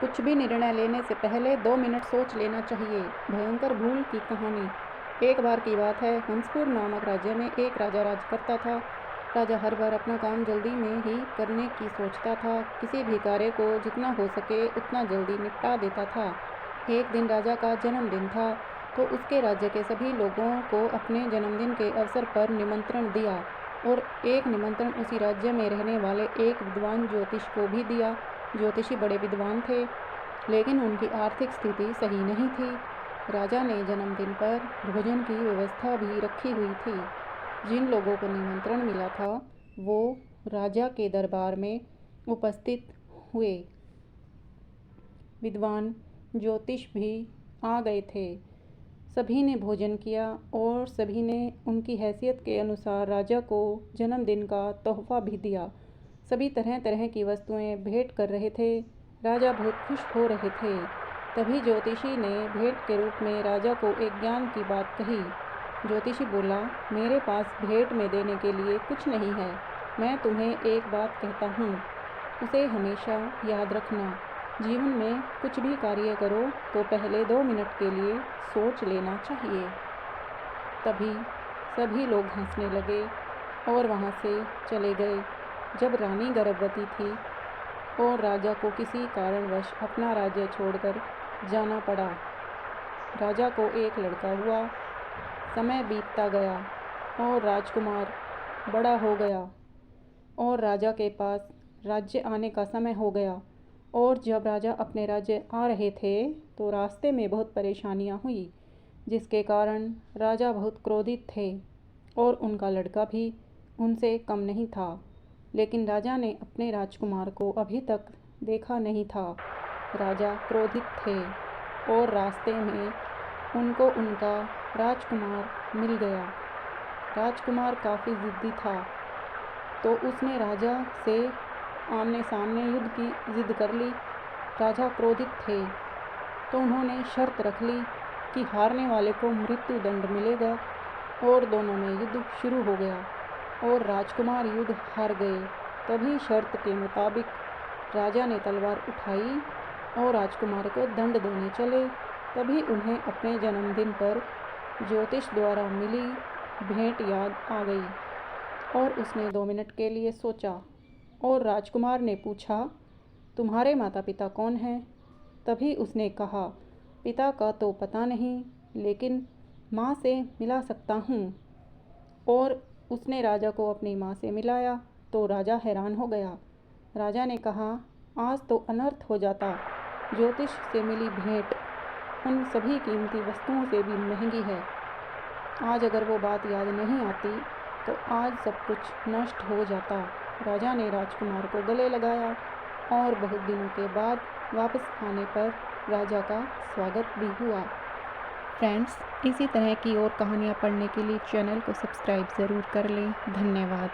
कुछ भी निर्णय लेने से पहले 2 मिनट सोच लेना चाहिए। भयंकर भूल की कहानी। एक बार की बात है, हंसपुर नामक राज्य में एक राजा राज करता था। राजा हर बार अपना काम जल्दी में ही करने की सोचता था। किसी भी कार्य को जितना हो सके उतना जल्दी निपटा देता था। एक दिन राजा का जन्मदिन था, तो उसके राज्य के सभी लोगों को अपने जन्मदिन के अवसर पर निमंत्रण दिया और एक निमंत्रण उसी राज्य में रहने वाले एक विद्वान ज्योतिष को भी दिया। ज्योतिषी बड़े विद्वान थे, लेकिन उनकी आर्थिक स्थिति सही नहीं थी। राजा ने जन्मदिन पर भोजन की व्यवस्था भी रखी हुई थी। जिन लोगों को निमंत्रण मिला था वो राजा के दरबार में उपस्थित हुए। विद्वान ज्योतिष भी आ गए थे। सभी ने भोजन किया और सभी ने उनकी हैसियत के अनुसार राजा को जन्मदिन का तोहफा भी दिया। सभी तरह तरह की वस्तुएं भेंट कर रहे थे। राजा बहुत खुश हो रहे थे। तभी ज्योतिषी ने भेंट के रूप में राजा को एक ज्ञान की बात कही। ज्योतिषी बोला, मेरे पास भेंट में देने के लिए कुछ नहीं है। मैं तुम्हें एक बात कहता हूँ, उसे हमेशा याद रखना। जीवन में कुछ भी कार्य करो तो पहले 2 मिनट के लिए सोच लेना चाहिए। तभी सभी लोग हंसने लगे और वहाँ से चले गए। जब रानी गर्भवती थी और राजा को किसी कारणवश अपना राज्य छोड़कर जाना पड़ा। राजा को एक लड़का हुआ। समय बीतता गया और राजकुमार बड़ा हो गया और राजा के पास राज्य आने का समय हो गया। और जब राजा अपने राज्य आ रहे थे तो रास्ते में बहुत परेशानियां हुई, जिसके कारण राजा बहुत क्रोधित थे और उनका लड़का भी उनसे कम नहीं था। लेकिन राजा ने अपने राजकुमार को अभी तक देखा नहीं था। राजा क्रोधित थे और रास्ते में उनको उनका राजकुमार मिल गया। राजकुमार काफ़ी ज़िद्दी था, तो उसने राजा से आमने सामने युद्ध की जिद कर ली। राजा क्रोधित थे तो उन्होंने शर्त रख ली कि हारने वाले को मृत्यु दंड मिलेगा और दोनों में युद्ध शुरू हो गया और राजकुमार युद्ध हार गए। तभी शर्त के मुताबिक राजा ने तलवार उठाई और राजकुमार को दंड देने चले। तभी उन्हें अपने जन्मदिन पर ज्योतिष द्वारा मिली भेंट याद आ गई और उसने 2 मिनट के लिए सोचा और राजकुमार ने पूछा, तुम्हारे माता पिता कौन हैं? तभी उसने कहा, पिता का तो पता नहीं, लेकिन माँ से मिला सकता हूँ। और उसने राजा को अपनी माँ से मिलाया तो राजा हैरान हो गया। राजा ने कहा, आज तो अनर्थ हो जाता। ज्योतिष से मिली भेंट उन सभी कीमती वस्तुओं से भी महंगी है। आज अगर वो बात याद नहीं आती तो आज सब कुछ नष्ट हो जाता। राजा ने राजकुमार को गले लगाया और बहुत दिनों के बाद वापस आने पर राजा का स्वागत भी हुआ। फ्रेंड्स, इसी तरह की और कहानियाँ पढ़ने के लिए चैनल को सब्सक्राइब ज़रूर कर लें। धन्यवाद।